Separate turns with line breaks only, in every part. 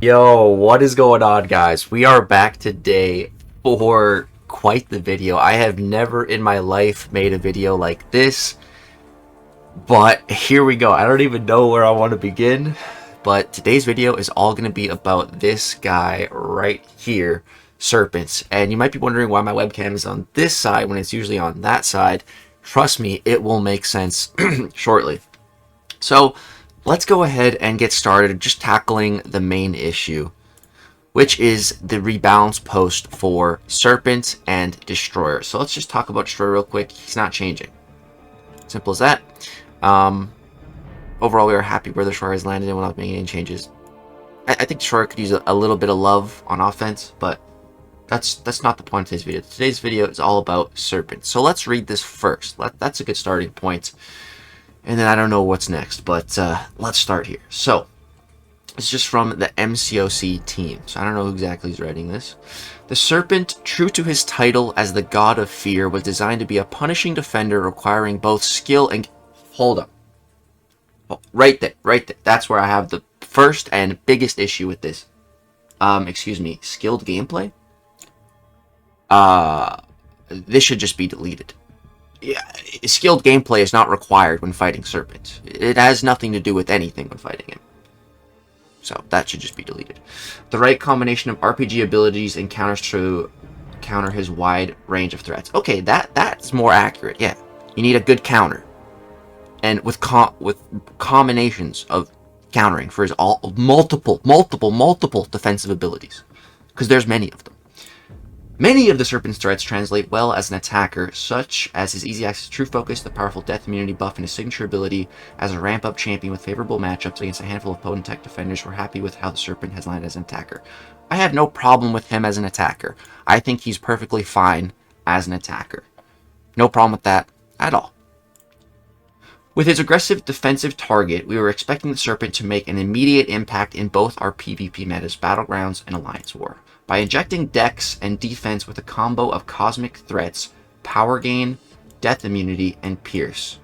Yo, what is going on, guys? We are back today for quite the video. I have never in my life made a video like this, but here we go. I don't even know where I want to begin, but today's video is all going to be about this guy right here, Serpent. And you might be wondering why my webcam is on this side when it's usually on that side. Trust me, it will make sense shortly. So let's go ahead and get started just tackling the main issue, which is the rebalance post for Serpent and Destroyer. So let's just talk about Destroyer real quick. He's not changing. Simple as that. Overall, we are happy where the Destroyer has landed and without making any changes. I think Destroyer could use a little bit of love on offense, but that's not the point of today's video. Today's video is all about Serpent. So let's read this first. That's a good starting point. And then I don't know what's next, but let's start here. So, it's just from the mcoc team. So I don't know who exactly is writing this. The Serpent, true to his title as the God of Fear, was designed to be a punishing defender requiring both skill and... Hold up. Oh, right there. That's where I have the first and biggest issue with this. Excuse me. Skilled gameplay? This should just be deleted. Yeah, skilled gameplay is not required when fighting Serpent. It has nothing to do with anything when fighting him. So that should just be deleted. The right combination of RPG abilities and counters to counter his wide range of threats. Okay, that's more accurate. Yeah, you need a good counter, and with combinations of countering for his multiple defensive abilities, because there's many of them. Many of the Serpent's threats translate well as an attacker, such as his easy access true focus, the powerful death immunity buff, and his signature ability as a ramp-up champion with favorable matchups against a handful of potent tech defenders. We're happy with how the Serpent has landed as an attacker. I have no problem with him as an attacker. I think he's perfectly fine as an attacker. No problem with that at all. With his aggressive defensive target, we were expecting the Serpent to make an immediate impact in both our PvP metas, Battlegrounds, and Alliance War. By injecting dex and defense with a combo of cosmic threats, power gain, death immunity, and pierce.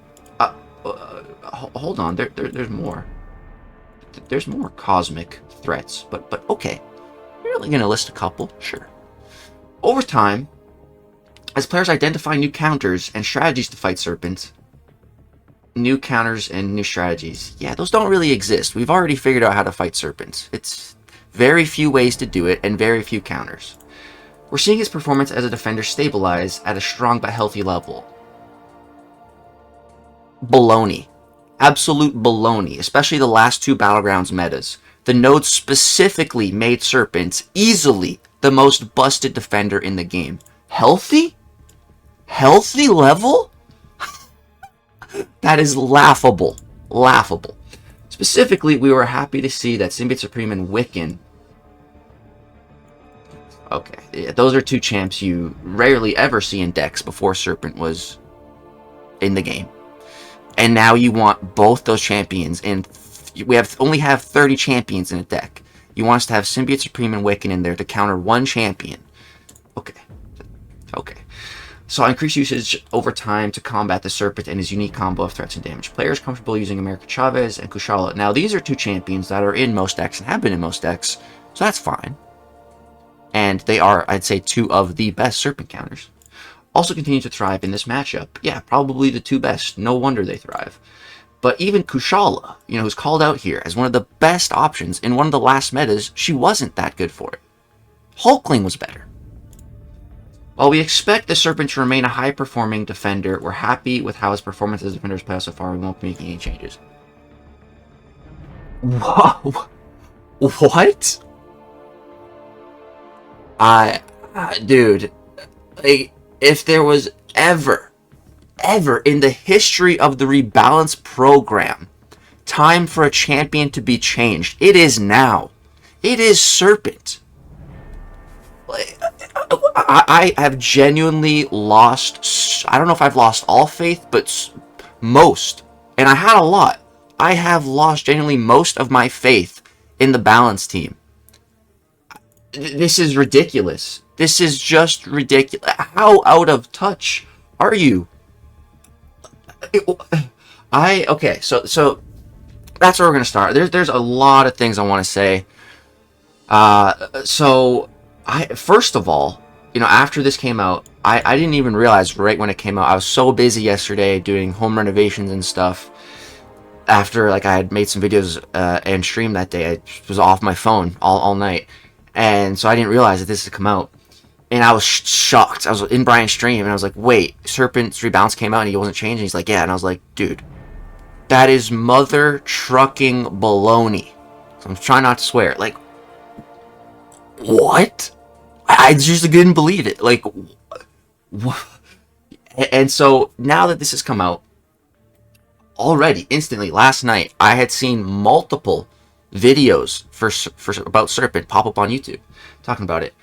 Hold on, there's more. There's more cosmic threats, but okay. You're only gonna list a couple, sure. Over time, as players identify new counters and strategies to fight Serpent, new counters and new strategies. Yeah, those don't really exist. We've already figured out how to fight Serpent. It's very few ways to do it, and very few counters. We're seeing his performance as a defender stabilize at a strong but healthy level. Baloney. Absolute baloney, especially the last two Battlegrounds metas. The nodes specifically made Serpent easily the most busted defender in the game. Healthy? Healthy level? That is laughable. Laughable. Specifically, we were happy to see that Symbiote Supreme and Wiccan. Okay, yeah, those are two champs you rarely ever see in decks before Serpent was in the game. And now you want both those champions, and we only have 30 champions in a deck. You want us to have Symbiote Supreme and Wiccan in there to counter one champion. Okay. So increased usage over time to combat the Serpent and his unique combo of threats and damage. Players comfortable using America Chavez and Kushala. Now these are two champions that are in most decks and have been in most decks, so that's fine. And they are, I'd say, two of the best Serpent counters. Also continue to thrive in this matchup. Yeah, probably the two best. No wonder they thrive. But even Kushala, who's called out here as one of the best options in one of the last metas, she wasn't that good for it. Hulkling was better. While we expect the Serpent to remain a high-performing defender, we're happy with how his performance as a defender has played out so far. We won't be making any changes. Whoa. What? Dude, if there was ever in the history of the Rebalance program time for a champion to be changed, it is now. It is Serpent. I have genuinely lost, I don't know if I've lost all faith, but most, and I had a lot. I have lost genuinely most of my faith in the Balance team. This is ridiculous. This is just ridiculous. How out of touch are you? Okay, so that's where we're gonna start. There's a lot of things I want to say. So first of all, after this came out, I didn't even realize right when it came out. I was so busy yesterday doing home renovations and stuff. After like I had made some videos and streamed that day, I was off my phone all night, and so I didn't realize that this had come out. And I was shocked. I was in Brian's stream, and I was like, "Wait, Serpent's Rebalance came out, and he wasn't changing." He's like, "Yeah," and I was like, "Dude, that is mother trucking baloney." So I'm trying not to swear. Like, what? I just couldn't believe it. Like, what? And so now that this has come out, already instantly last night, I had seen multiple videos for about Serpent pop up on YouTube talking about it.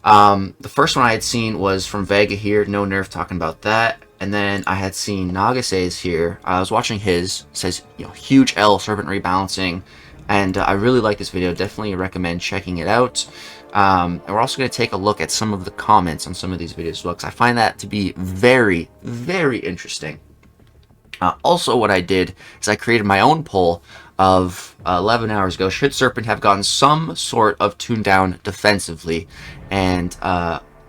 The first one I had seen was from Vega here, No Nerf, talking about that. And then I had seen Lagacy's here. I was watching his. It says, huge L, Serpent Rebalancing. And I really like this video. Definitely recommend checking it out. And we're also going to take a look at some of the comments on some of these videos as well, because I find that to be very, very interesting. Also, what I did is I created my own poll of 11 hours ago. Should Serpent have gotten some sort of tune down defensively? And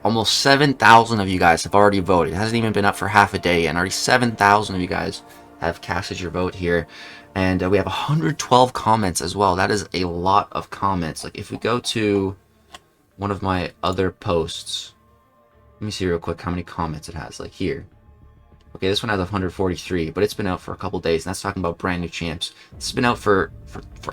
almost 7,000 of you guys have already voted. It hasn't even been up for half a day, and already 7,000 of you guys have casted your vote here. And we have 112 comments as well. That is a lot of comments. Like, if we go to one of my other posts, let me see real quick how many comments it has. Like here. Okay, this one has 143, but it's been out for a couple days, and that's talking about brand new champs. This has been out for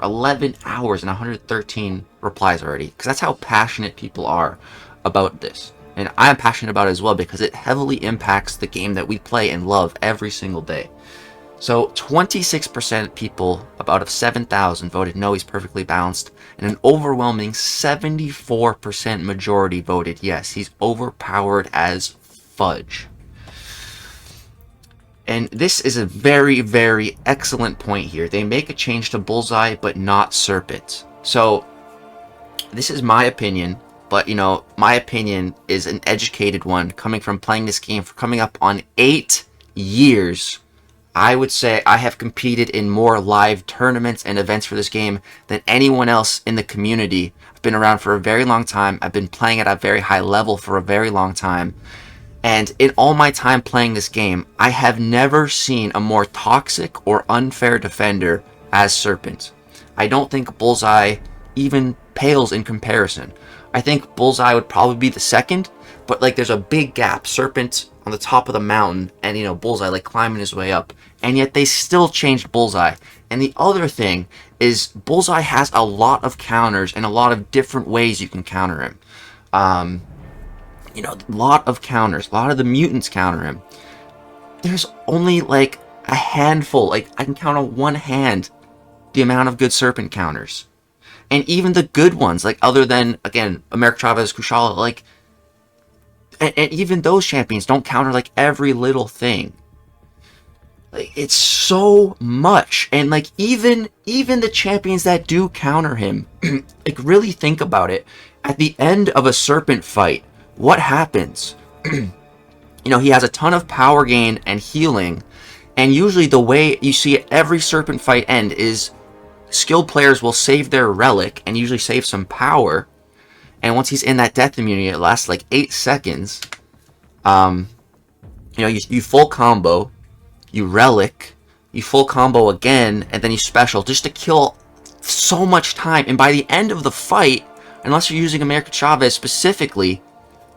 11 hours and 113 replies already, because that's how passionate people are about this. And I am passionate about it as well, because it heavily impacts the game that we play and love every single day. So 26% people, about of 7,000, voted no, he's perfectly balanced, and an overwhelming 74% majority voted yes, he's overpowered as fudge. And this is a very, very excellent point here. They make a change to Bullseye, but not Serpent. So, this is my opinion, but, my opinion is an educated one, coming from playing this game for coming up on 8 years. I would say I have competed in more live tournaments and events for this game than anyone else in the community. I've been around for a very long time. I've been playing at a very high level for a very long time. And in all my time playing this game, I have never seen a more toxic or unfair defender as Serpent. I don't think Bullseye even pales in comparison. I think Bullseye would probably be the second, but like there's a big gap. Serpent on the top of the mountain, and Bullseye like climbing his way up. And yet they still changed Bullseye. And the other thing is Bullseye has a lot of counters and a lot of different ways you can counter him. A lot of counters. A lot of the mutants counter him. There's only like a handful. Like I can count on one hand the amount of good Serpent counters. And even the good ones, like other than, again, America Chavez, Kushala, like, and even those champions don't counter like every little thing. Like, it's so much. And like even the champions that do counter him, like really think about it. At the end of a Serpent fight, what happens? He has a ton of power gain and healing, and usually the way you see every Serpent fight end is skilled players will save their relic and usually save some power, and once he's in that death immunity, it lasts like 8 seconds. You full combo, you relic, you full combo again, and then you special just to kill so much time. And by the end of the fight, unless you're using America Chavez specifically,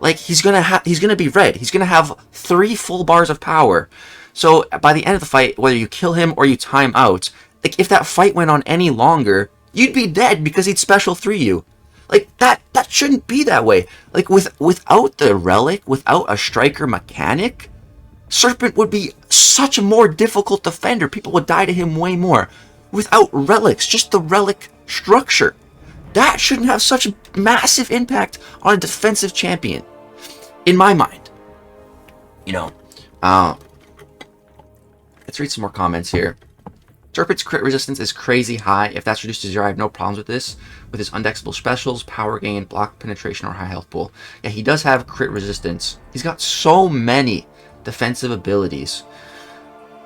like he's gonna be red. He's gonna have 3 full bars of power. So by the end of the fight, whether you kill him or you time out, like if that fight went on any longer, you'd be dead because he'd special 3 you. Like that shouldn't be that way. Like without the relic, without a striker mechanic, Serpent would be such a more difficult defender. People would die to him way more. Without relics, just the relic structure, that shouldn't have such a massive impact on a defensive champion, in my mind. Let's read some more comments here. Serpent's crit resistance is crazy high. If that's reduced to 0, I have no problems with this. With his undexable specials, power gain, block penetration, or high health pool. Yeah, he does have crit resistance. He's got so many defensive abilities.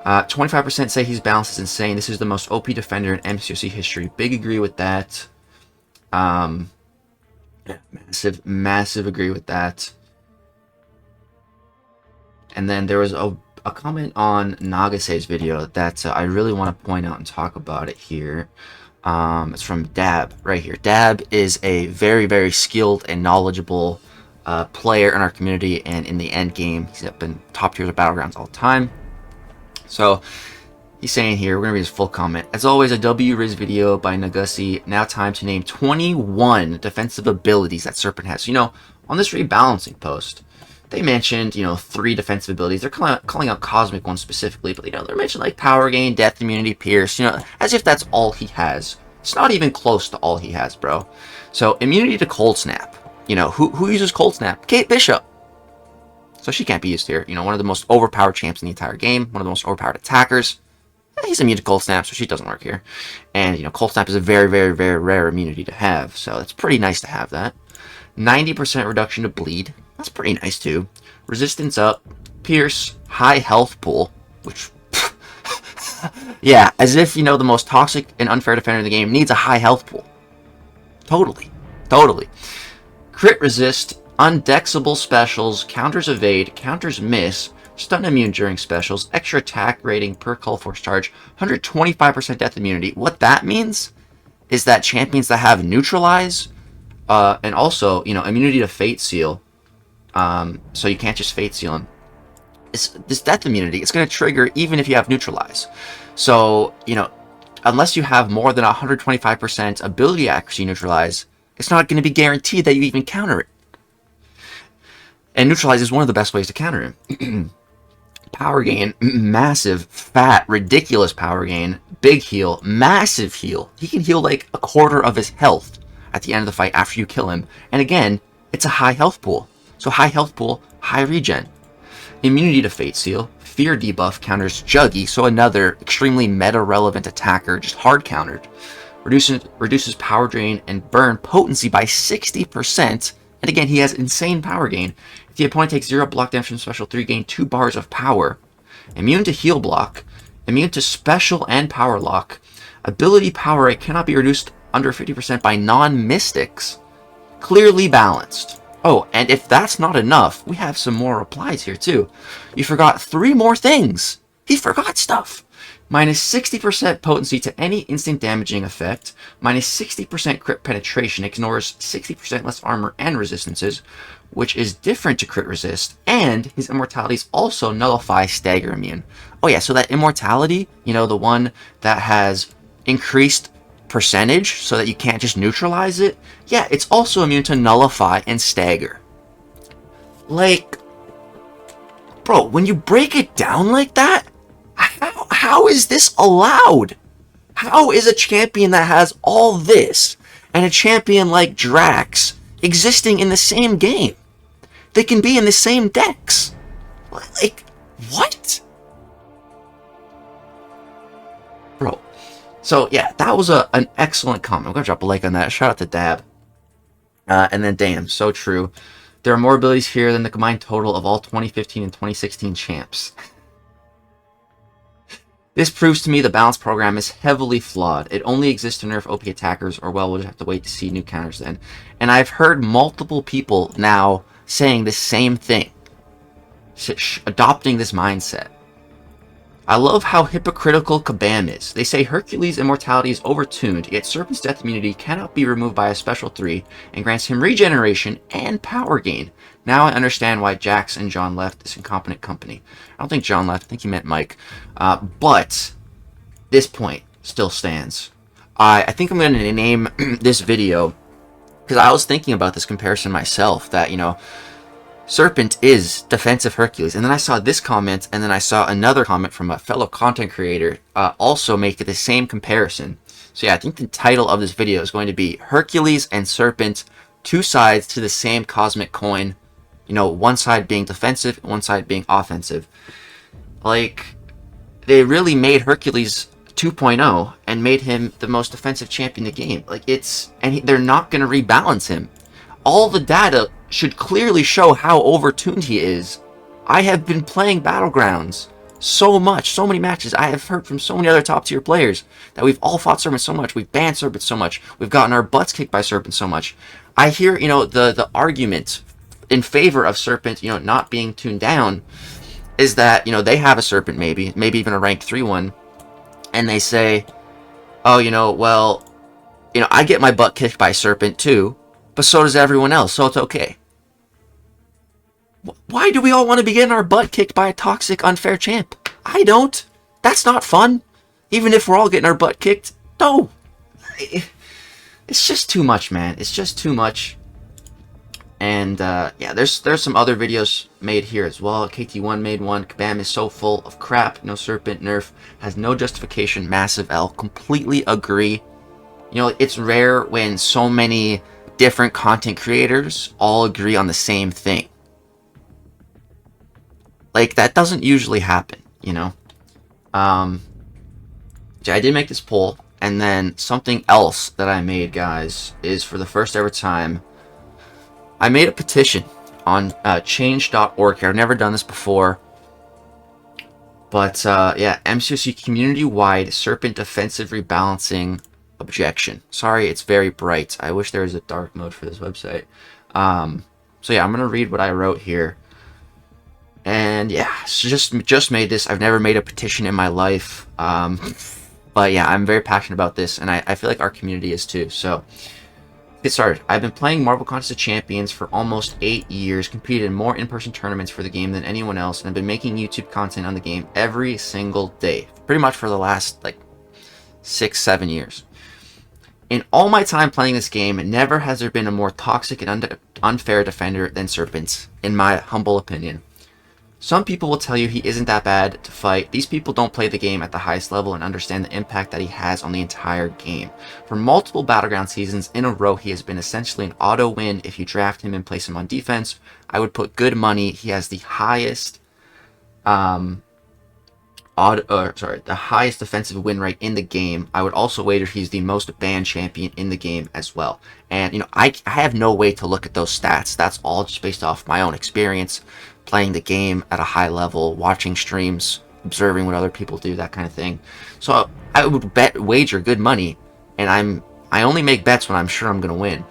25% say he's balanced is insane. This is the most OP defender in MCOC history. Big agree with that. Yeah, massive agree with that. And then there was a comment on Nagacy's video that I really want to point out and talk about it here. It's from Dab right here. Dab is a very skilled and knowledgeable player in our community and in the end game. He's up in top tiers of Battlegrounds all the time. So he's saying here, we're going to read his full comment. As always, a W-Riz video by Lagacy. Now time to name 21 defensive abilities that Serpent has. You know, on this rebalancing post, they mentioned, 3 defensive abilities. They're calling out Cosmic ones specifically, but, they're mentioning, like, Power Gain, Death Immunity, Pierce, as if that's all he has. It's not even close to all he has, bro. So, Immunity to Cold Snap. Who uses Cold Snap? Kate Bishop. So she can't be used here. One of the most overpowered champs in the entire game. One of the most overpowered attackers. He's immune to Cold Snap, so she doesn't work here. And, Cold Snap is a very rare immunity to have. So it's pretty nice to have that. 90% reduction to bleed. That's pretty nice, too. Resistance up. Pierce. High health pool. Which... yeah, as if, the most toxic and unfair defender in the game needs a high health pool. Totally. Crit resist. Undexable specials, counters evade, counters miss, stun immune during specials, extra attack rating per call force charge, 125% death immunity. What that means is that champions that have neutralize, and also, immunity to fate seal, so you can't just fate seal them. This death immunity, it's going to trigger even if you have neutralize. So, unless you have more than 125% ability accuracy neutralize, it's not going to be guaranteed that you even counter it. And neutralize is one of the best ways to counter him. Power gain, massive, fat, ridiculous power gain. Big heal, massive heal. He can heal like a quarter of his health at the end of the fight after you kill him. And again, it's a high health pool. So high health pool, high regen. Immunity to Fate Seal. Fear debuff counters Juggy, so another extremely meta-relevant attacker, just hard countered. Reduces power drain and burn potency by 60%. And again, he has insane power gain. If the opponent takes 0 block damage from special 3, gain 2 bars of power. Immune to heal block. Immune to special and power lock. Ability power rate cannot be reduced under 50% by non-mystics. Clearly balanced. Oh, and if that's not enough, we have some more replies here too. You forgot 3 more things. He forgot stuff. Minus 60% potency to any instant damaging effect. Minus 60% crit penetration. Ignores 60% less armor and resistances, which is different to crit resist. And his immortalities also nullify stagger immune. Oh yeah, so that immortality, the one that has increased percentage so that you can't just neutralize it. Yeah, it's also immune to nullify and stagger. Like, bro, when you break it down like that, how is this allowed? How is a champion that has all this and a champion like Drax existing in the same game? They can be in the same decks. Like, what? Bro. So, yeah, that was an excellent comment. I'm going to drop a like on that. Shout out to Dab. And then, damn, so true. There are more abilities here than the combined total of all 2015 and 2016 champs. This proves to me the balance program is heavily flawed. It only exists to nerf OP attackers, or well, we'll just have to wait to see new counters then. And I've heard multiple people now saying the same thing. Adopting this mindset. I love how hypocritical Kabam is. They say Hercules' immortality is overtuned, yet Serpent's death immunity cannot be removed by a special 3, and grants him regeneration and power gain. Now I understand why Jax and John left this incompetent company. I don't think John left, I think he meant Mike. But this point still stands. I think I'm going to name this video, because I was thinking about this comparison myself, that, Serpent is defensive Hercules. And then I saw this comment, and then I saw another comment from a fellow content creator also make the same comparison. So yeah, I think the title of this video is going to be Hercules and Serpent, 2 sides to the same cosmic coin. One side being defensive, one side being offensive. Like, they really made Hercules 2.0 and made him the most defensive champion in the game. Like, they're not going to rebalance him. All the data should clearly show how overtuned he is. I have been playing Battlegrounds so much, so many matches. I have heard from so many other top tier players that we've all fought Serpent so much. We've banned Serpent so much. We've gotten our butts kicked by Serpent so much. I hear, you know, the argument in favor of Serpent, you know, not being tuned down is that, you know, they have a Serpent maybe even a rank 3 one, and they say, oh, you know, well, you know, I get my butt kicked by Serpent too, but so does everyone else, so it's okay. Why do we all want to be getting our butt kicked by a toxic, unfair champ? I don't. That's not fun. Even if we're all getting our butt kicked. No. It's just too much, man. It's just too much. And, yeah, there's some other videos made here as well. KT1 made one. Kabam is so full of crap. No Serpent nerf. Has no justification. Massive L. Completely agree. You know, it's rare when so many different content creators all agree on the same thing. Like, that doesn't usually happen, you know? I did make this poll, and then something else that I made, guys, is for the first ever time, I made a petition on change.org. I've never done this before. But, yeah, mcoc community-wide Serpent defensive rebalancing objection. Sorry, it's very bright. I wish there was a dark mode for this website. So, yeah, I'm going to read what I wrote here. And yeah, so just made this. I've never made a petition in my life. But yeah, I'm very passionate about this, and I feel like our community is too. So, get started. I've been playing Marvel Contest of Champions for almost 8 years, competed in more in-person tournaments for the game than anyone else, and I've been making YouTube content on the game every single day. Pretty much for the last, like, 6-7 years. In all my time playing this game, never has there been a more toxic and unfair defender than Serpent, in my humble opinion. Some people will tell you he isn't that bad to fight. These people don't play the game at the highest level and understand the impact that he has on the entire game. For multiple Battleground seasons in a row, he has been essentially an auto win if you draft him and place him on defense. I would put good money. He has the highest, the highest defensive win rate in the game. I would also wager he's the most banned champion in the game as well. And, you know, I have no way to look at those stats. That's all just based off my own experience, playing the game at a high level, watching streams, observing what other people do, that kind of thing. So I would wager good money, and I only make bets when I'm sure I'm going to win.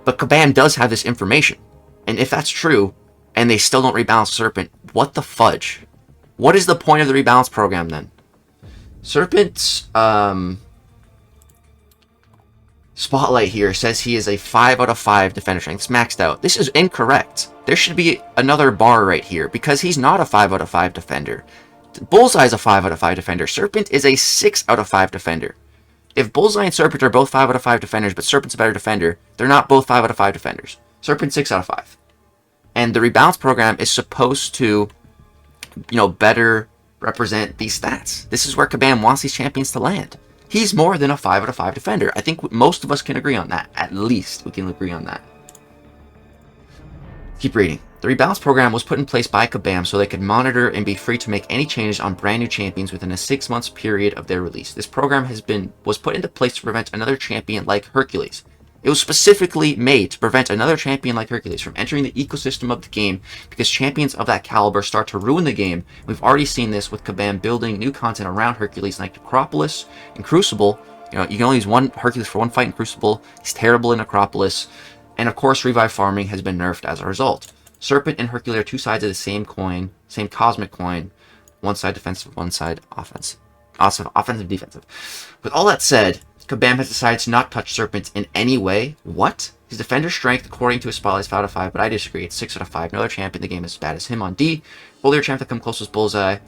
But Kabam does have this information, and if that's true, and they still don't rebalance Serpent, what the fudge? What is the point of the rebalance program then? Serpent's spotlight here says he is a 5 out of 5 defender strength. It's maxed out. This is incorrect. There should be another bar right here because he's not a 5 out of 5 defender. Bullseye is a 5 out of 5 defender. Serpent is a 6 out of 5 defender. If Bullseye and Serpent are both 5 out of 5 defenders, but Serpent's a better defender, they're not both 5 out of 5 defenders. Serpent's 6 out of 5. And the rebalance program is supposed to, you know, better represent these stats. This is where Kabam wants these champions to land. He's more than a 5 out of 5 defender. I think most of us can agree on that. At least we can agree on that. Keep reading. The rebalance program was put in place by Kabam so they could monitor and be free to make any changes on brand new champions within a 6-month period of their release. This program was put into place to prevent another champion like Hercules. It was specifically made to prevent another champion like Hercules from entering the ecosystem of the game because champions of that caliber start to ruin the game. We've already seen this with Kabam building new content around Hercules like Acropolis and Crucible. You know, you can only use one Hercules for one fight in Crucible. He's terrible in Acropolis. And of course, revive farming has been nerfed as a result. Serpent and Hercules are two sides of the same coin, same cosmic coin. One side defensive, one side offensive. Also, offensive, defensive. With all that said, Kabam has decided to not touch Serpent in any way. What? His defender strength, according to his spotlight, is 5 out of 5, but I disagree. It's 6 out of 5. No other champion in the game is as bad as him on D. Only other champion that come close was Bullseye,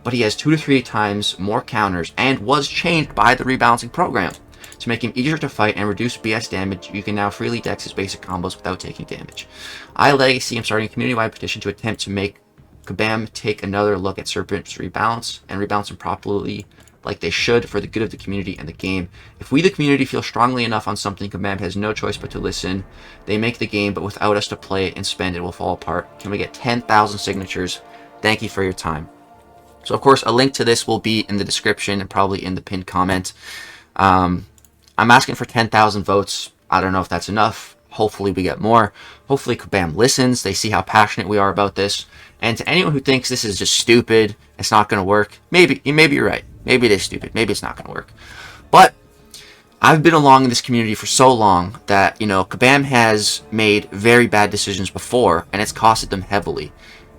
but he has 2 to 3 times more counters and was changed by the rebalancing program. To make him easier to fight and reduce BS damage, you can now freely dex his basic combos without taking damage. Lagacy, I'm starting a community-wide petition to attempt to make Kabam take another look at Serpent's rebalance and rebalance him properly like they should for the good of the community and the game. If we, the community, feel strongly enough on something, Kabam has no choice but to listen. They make the game, but without us to play it and spend it will fall apart. Can we get 10,000 signatures? Thank you for your time. So, of course, a link to this will be in the description and probably in the pinned comment. I'm asking for 10,000 votes. I don't know if that's enough. Hopefully we get more. Hopefully Kabam listens. They see how passionate we are about this. And to anyone who thinks this is just stupid It's not going to work. Maybe you're right. Maybe it is stupid. Maybe it's not going to work. But I've been along in this community for so long that, you know, Kabam has made very bad decisions before, and it's costed them heavily.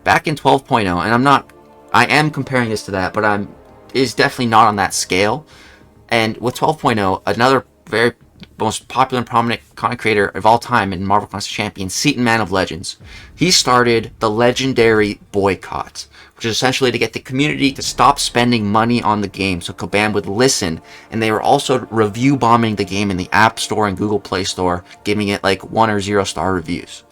Back in 12.0, and I am comparing this to that, but is definitely not on that scale. And with 12.0, another very most popular and prominent content creator of all time in Marvel Contest Champions, Seton Man of Legends, he started the legendary boycott, which is essentially to get the community to stop spending money on the game so Kabam would listen. And they were also review bombing the game in the App Store and Google Play Store, giving it like 1 or 0 star reviews.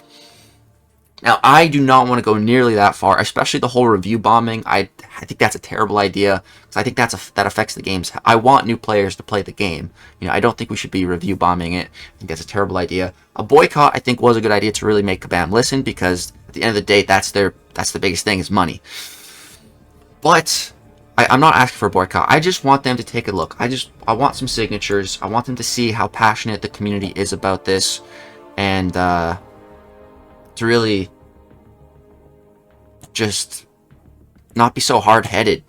Now, I do not want to go nearly that far, especially the whole review bombing. I think that's a terrible idea, because I think that affects the games. I want new players to play the game. You know, I don't think we should be review bombing it. I think that's a terrible idea. A boycott, I think, was a good idea to really make Kabam listen, because at the end of the day, that's the biggest thing, is money. But I'm not asking for a boycott. I just want them to take a look. I want some signatures. I want them to see how passionate the community is about this, and to really just not be so hard-headed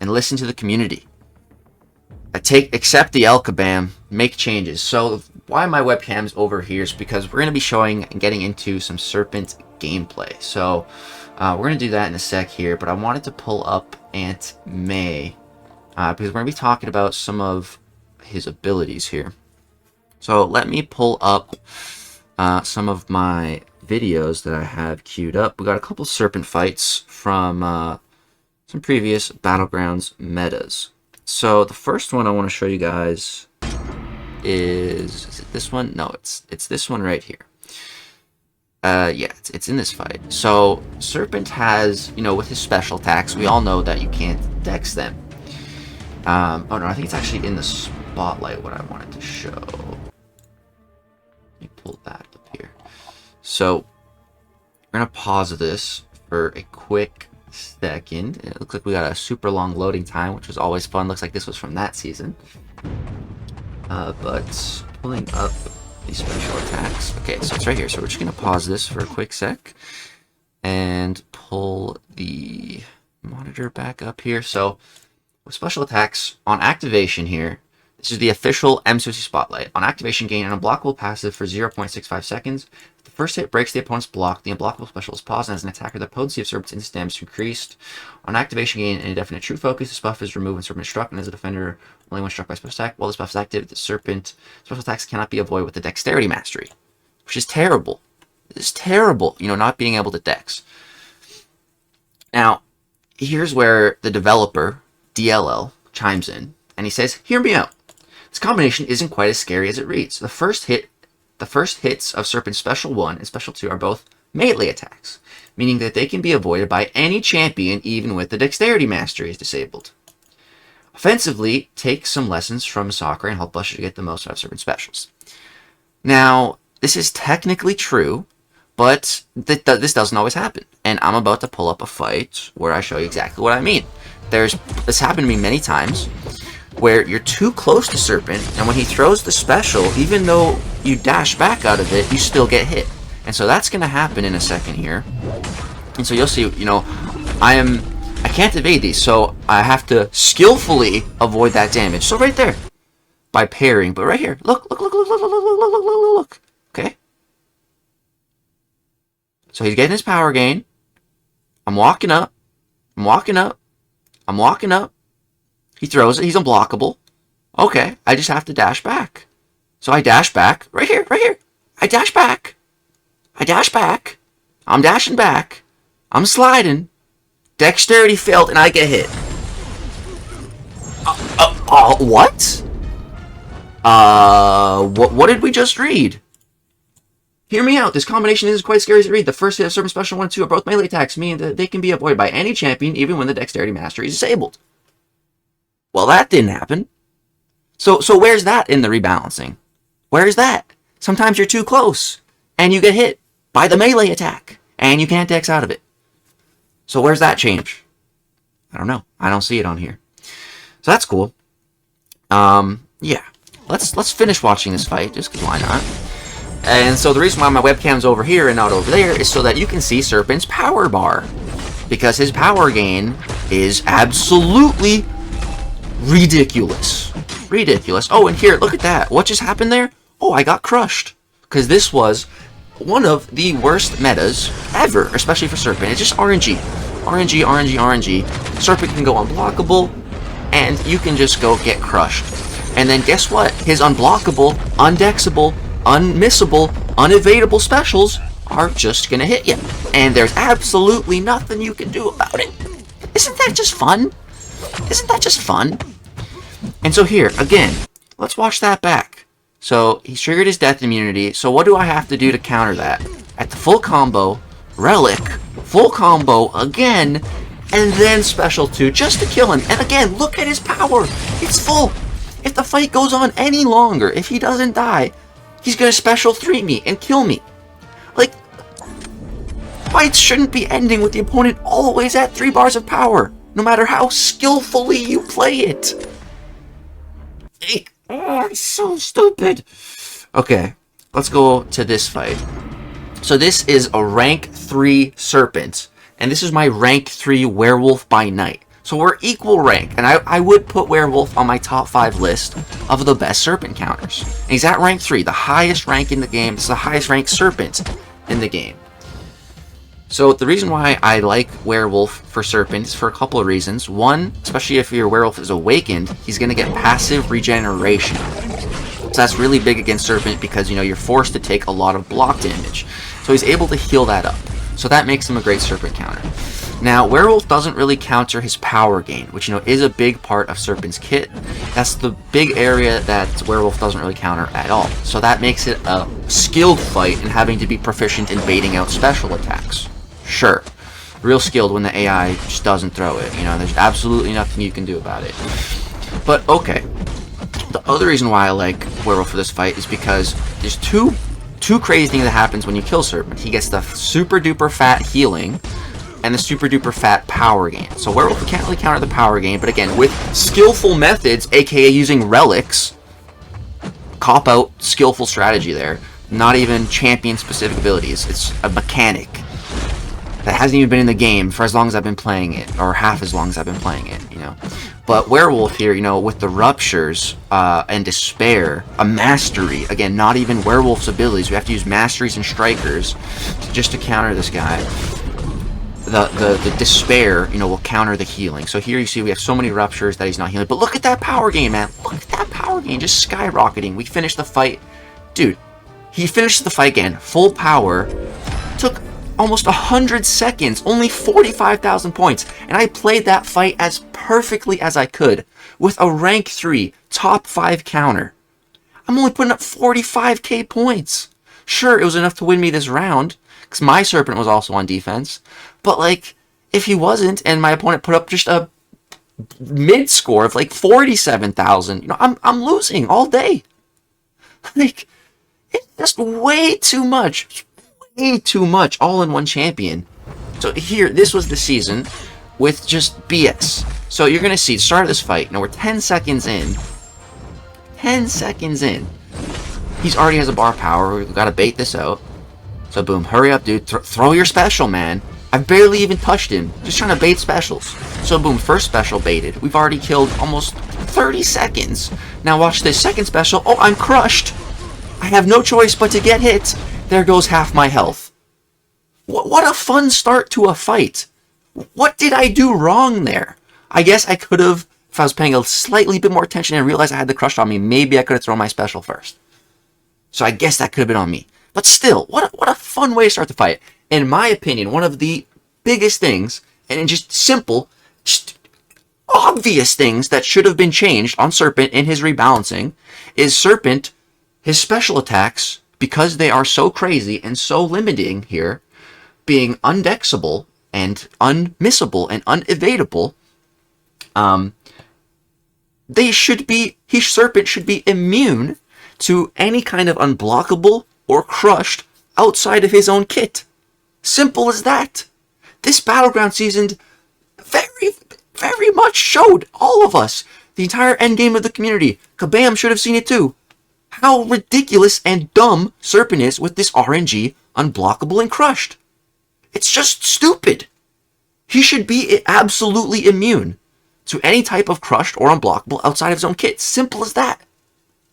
and listen to the community. Accept the L, Kabam, make changes. So why my webcam's over here is because we're going to be showing and getting into some Serpent gameplay. So we're going to do that in a sec here, but I wanted to pull up Aunt May because we're going to be talking about some of his abilities here. So let me pull up some of my videos that I have queued up. We got a couple Serpent fights from some previous Battlegrounds metas. So the first one I want to show you guys is it this one? No, it's this one right here. Yeah, it's in this fight. So Serpent has, you know, with his special attacks, we all know that you can't dex them. Oh no, I think it's actually in the spotlight what I wanted to show. Let me pull that up here. So we're gonna pause this for a quick second. It looks like we got a super long loading time, which was always fun. Looks like this was from that season. But pulling up the special attacks. Okay, so it's right here. So we're just gonna pause this for a quick sec and pull the monitor back up here. So with special attacks on activation here, this is the official mcoc spotlight. On activation, gain an unblockable passive for 0.65 seconds. If the first hit breaks the opponent's block, the unblockable special is paused, and as an attacker, the potency of Serpent's instant damage is increased. On activation, gain an indefinite true focus. This buff is removed when Serpent is struck, and as a defender, only when struck by special attack. While this buff is active, the Serpent special attacks cannot be avoided with the Dexterity Mastery, which is terrible. It's terrible, you know, not being able to dex. Now, here's where the developer, DLL, chimes in, and he says, "Hear me out. This combination isn't quite as scary as it reads. The first hits of Serpent's Special 1 and Special 2 are both melee attacks, meaning that they can be avoided by any champion even with the Dexterity Mastery is disabled. Offensively, take some lessons from Sakura and help us to get the most out of Serpent Specials." Now, this is technically true, but this doesn't always happen. And I'm about to pull up a fight where I show you exactly what I mean. This happened to me many times, where you're too close to Serpent, and when he throws the special, even though you dash back out of it, you still get hit. And so that's going to happen in a second here. And so you'll see, you know, I can't evade these, so I have to skillfully avoid that damage. So right there, by parrying, but right here, look. Okay? So he's getting his power gain. I'm walking up. He throws it. He's unblockable. Okay, I just have to dash back. So I dash back. Right here. I dash back. I'm dashing back. I'm sliding. Dexterity failed, and I get hit. What? What did we just read? Hear me out. This combination isn't quite as scary as it reads. The first hit of Serpent Special 1 and 2 are both melee attacks, meaning that they can be avoided by any champion, even when the Dexterity Mastery is disabled. Well, that didn't happen. So where's that in the rebalancing? Where's that? Sometimes you're too close, and you get hit by the melee attack, and you can't dex out of it. So where's that change? I don't know. I don't see it on here. So that's cool. Yeah. Let's finish watching this fight, just because why not? And so the reason why my webcam's over here and not over there is so that you can see Serpent's power bar. because his power gain is absolutely ridiculous. Ridiculous. Oh, and here, look at that. What just happened there? Oh, I got crushed. Because this was one of the worst metas ever, especially for Serpent. It's just RNG. RNG, RNG, RNG. Serpent can go unblockable, and you can just go get crushed. And then guess what? His unblockable, undexable, unmissable, unevadable specials are just gonna hit you. And there's absolutely nothing you can do about it. Isn't that just fun? Isn't that just fun? And so here, again, let's watch that back. So he's triggered his death immunity. So what do I have to do to counter that? At the full combo, Relic, full combo again, and then special 2 just to kill him. And again, look at his power. It's full. If the fight goes on any longer, if he doesn't die, he's gonna special 3 me and kill me. Like, fights shouldn't be ending with the opponent always at 3 bars of power, no matter how skillfully you play it. It's so stupid. Okay, let's go to this fight. So this is a rank 3 Serpent, and this is my rank 3 Werewolf by night. So we're equal rank, and I would put Werewolf on my top 5 list of the best Serpent counters. And he's at rank 3, the highest rank in the game. It's the highest ranked Serpent in the game. So the reason why I like Werewolf for Serpent is for a couple of reasons. One, especially if your Werewolf is awakened, he's going to get passive regeneration. So that's really big against Serpent because, you know, you're forced to take a lot of block damage. So he's able to heal that up. So that makes him a great Serpent counter. Now, Werewolf doesn't really counter his power gain, which, you know, is a big part of Serpent's kit. That's the big area that Werewolf doesn't really counter at all. So that makes it a skilled fight in having to be proficient in baiting out special attacks. Sure, real skilled when the AI just doesn't throw it. You know, there's absolutely nothing you can do about it. But, okay. The other reason why I like Werewolf for this fight is because there's two crazy things that happens when you kill Serpent. He gets the super duper fat healing and the super duper fat power gain. So Werewolf can't really counter the power gain, but again, with skillful methods, aka using relics, cop out skillful strategy there. Not even champion specific abilities. It's a mechanic that hasn't even been in the game for as long as I've been playing it, or half as long as I've been playing it, you know. But Werewolf here, you know, with the Ruptures and Despair, a Mastery, again, not even Werewolf's abilities, we have to use Masteries and Strikers just to counter this guy. The Despair, you know, will counter the healing. So here you see we have so many Ruptures that he's not healing. But look at that power gain, man. Look at that power gain, just skyrocketing. We finished the fight. Dude, he finished the fight again, full power, took almost 100 seconds, only 45,000 points, and I played that fight as perfectly as I could, with a rank 3, top 5 counter. I'm only putting up 45k points. Sure, it was enough to win me this round, because my Serpent was also on defense, but like, if he wasn't, and my opponent put up just a mid-score of like 47,000, you know, I'm losing all day. Like, it's just way too much. Way too much all in one champion. So here, this was the season with just BS. So you're gonna see, start of this fight, now we're 10 seconds in. 10 seconds in. He's already has a bar power, we've gotta bait this out. So boom, hurry up dude, throw your special, man. I've barely even touched him, just trying to bait specials. So boom, first special baited. We've already killed almost 30 seconds. Now watch this second special, oh, I'm crushed. I have no choice but to get hit. There goes half my health. What a fun start to a fight. What did I do wrong there? I guess I could have, if I was paying a slightly bit more attention and realized I had the crush on me, maybe I could have thrown my special first. So I guess that could have been on me. But still, what a fun way to start the fight. In my opinion, one of the biggest things, and just simple, just obvious things that should have been changed on Serpent in his rebalancing, is Serpent, his special attacks, because they are so crazy and so limiting here, being undexable and unmissable and unevadable, Serpent should be immune to any kind of unblockable or crushed outside of his own kit. Simple as that. This Battleground season very, very much showed all of us, the entire endgame of the community. Kabam should have seen it too. How ridiculous and dumb Serpent is with this RNG, unblockable and crushed. It's just stupid. He should be absolutely immune to any type of crushed or unblockable outside of his own kit. Simple as that.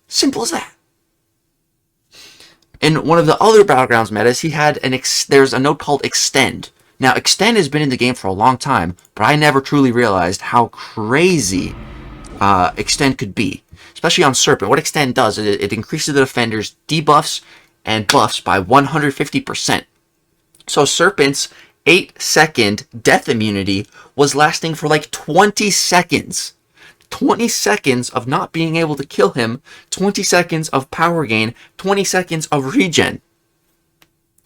Simple as that. In one of the other Battlegrounds metas, he had there's a node called Extend. Now, Extend has been in the game for a long time, but I never truly realized how crazy Extend could be, especially on Serpent. What Extend does is it increases the defender's debuffs and buffs by 150%. So Serpent's 8-second death immunity was lasting for like 20 seconds. 20 seconds of not being able to kill him, 20 seconds of power gain, 20 seconds of regen.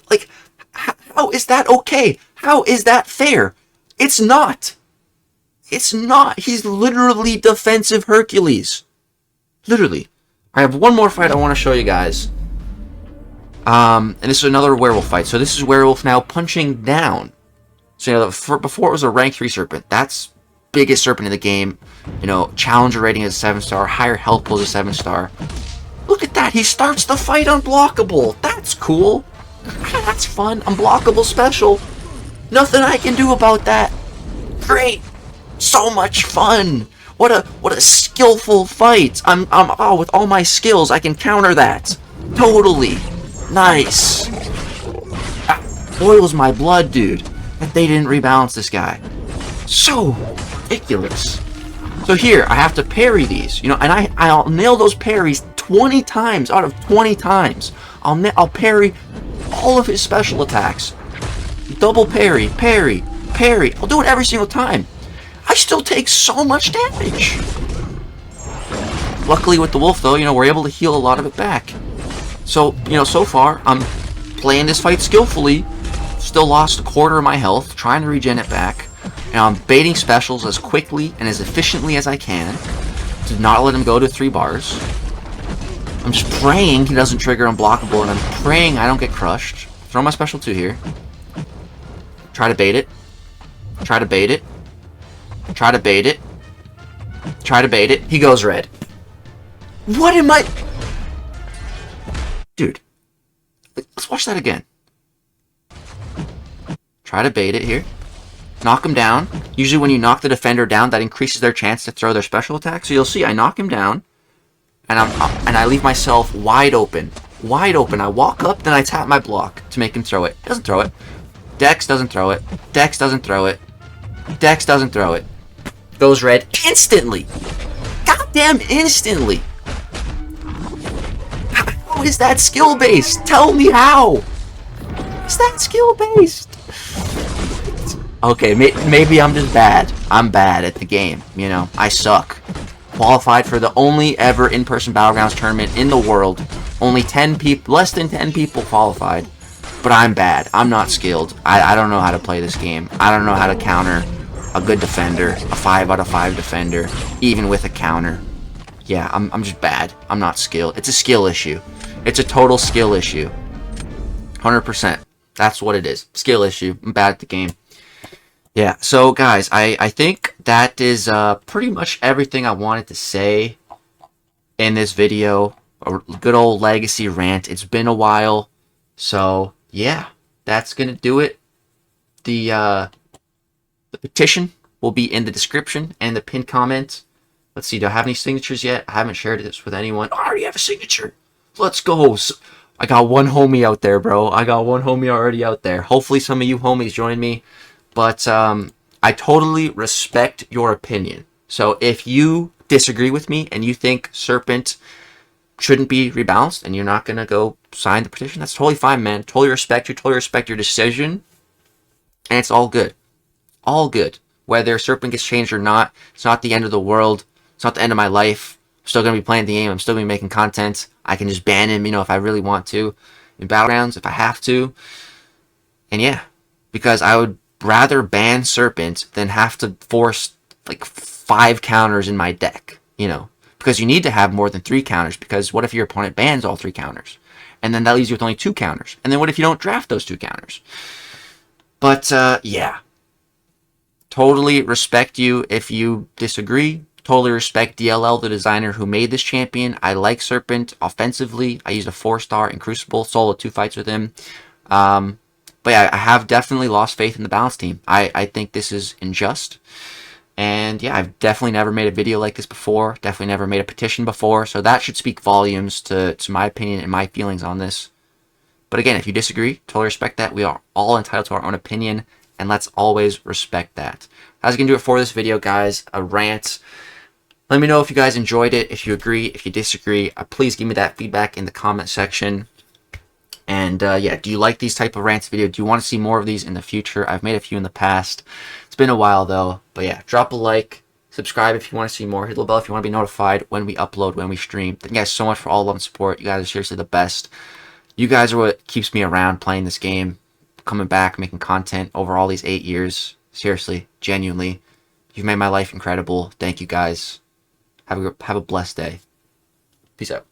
Like, how is that okay? How is that fair? It's not. It's not. He's literally defensive Hercules. Literally. I have one more fight I want to show you guys. And this is another werewolf fight. So this is werewolf now punching down. So, you know, before it was a rank 3 Serpent. That's biggest Serpent in the game. You know, challenger rating is a 7-star. Higher health pool is a 7-star. Look at that. He starts the fight unblockable. That's cool. That's fun. Unblockable special. Nothing I can do about that. Great. So much fun. What a skillful fight. Oh, with all my skills, I can counter that. Totally. Nice. That boils my blood, dude, that they didn't rebalance this guy. So ridiculous. So here, I have to parry these, you know, and I'll nail those parries 20 times out of 20 times. I'll parry all of his special attacks. Double parry, parry, parry. I'll do it every single time. I still take so much damage. Luckily with the wolf, though, you know, we're able to heal a lot of it back. So, you know, so far, I'm playing this fight skillfully. Still lost a quarter of my health, trying to regen it back. And I'm baiting specials as quickly and as efficiently as I can to not let him go to 3 bars. I'm just praying he doesn't trigger unblockable, and I'm praying I don't get crushed. Throw my special 2 here. Try to bait it. Try to bait it. Try to bait it. Try to bait it. He goes red. What am I... Dude. Let's watch that again. Try to bait it here. Knock him down. Usually when you knock the defender down, that increases their chance to throw their special attack. So you'll see I knock him down. And I leave myself wide open. Wide open. I walk up, then I tap my block to make him throw it. Doesn't throw it. Dex doesn't throw it. Dex doesn't throw it. Dex doesn't throw it. Goes red instantly. Goddamn instantly. How is that skill based? Tell me how. Is that skill based? Okay, maybe I'm just bad. I'm bad at the game. You know, I suck. Qualified for the only ever in-person Battlegrounds tournament in the world. Only 10 people, less than 10 people qualified. But I'm bad. I'm not skilled. I don't know how to play this game. I don't know how to counter a good defender, a 5 out of 5 defender, even with a counter. Yeah, I'm just bad. I'm not skilled. It's a skill issue. It's a total skill issue. 100%. That's what it is. Skill issue. I'm bad at the game. Yeah, so guys, I think that is pretty much everything I wanted to say in this video. A good old Legacy rant. It's been a while. So, yeah, that's going to do it. The petition will be in the description and the pinned comment. Let's see, do I have any signatures yet? I haven't shared this with anyone. I already have a signature. Let's go. I got one homie out there, bro. I got one homie already out there. Hopefully some of you homies join me. But I totally respect your opinion. So if you disagree with me and you think Serpent shouldn't be rebalanced and you're not going to go sign the petition, that's totally fine, man. Totally respect you. Totally respect your decision. And it's all good. All good. Whether Serpent gets changed or not, it's not the end of the world. It's not the end of my life. I'm still going to be playing the game. I'm still going to be making content. I can just ban him, you know, if I really want to. In Battlegrounds, if I have to. And yeah, because I would rather ban Serpent than have to force like 5 counters in my deck, you know, because you need to have more than 3 counters, because what if your opponent bans all 3 counters, and then that leaves you with only 2 counters, and then what if you don't draft those 2 counters? But yeah, totally respect you if you disagree. Totally respect DLL, the designer who made this champion. I like Serpent offensively. I used a 4-star in Crucible, solo 2 fights with him. But yeah, I have definitely lost faith in the balance team. I think this is unjust. And yeah, I've definitely never made a video like this before. Definitely never made a petition before. So that should speak volumes to my opinion and my feelings on this. But again, if you disagree, totally respect that. We are all entitled to our own opinion. And let's always respect that. That's going to do it for this video, guys. A rant. Let me know if you guys enjoyed it. If you agree, if you disagree, please give me that feedback in the comment section. And yeah, do you like these type of rants videos? Do you want to see more of these in the future? I've made a few in the past. It's been a while though. But yeah, drop a like, subscribe if you want to see more, hit the little bell if you want to be notified when we upload, when we stream. Thank you guys so much for all love and support. You guys are seriously the best. You guys are what keeps me around playing this game, coming back, making content over all these 8 years. Seriously, genuinely. You've made my life incredible. Thank you guys. Have a blessed day. Peace out.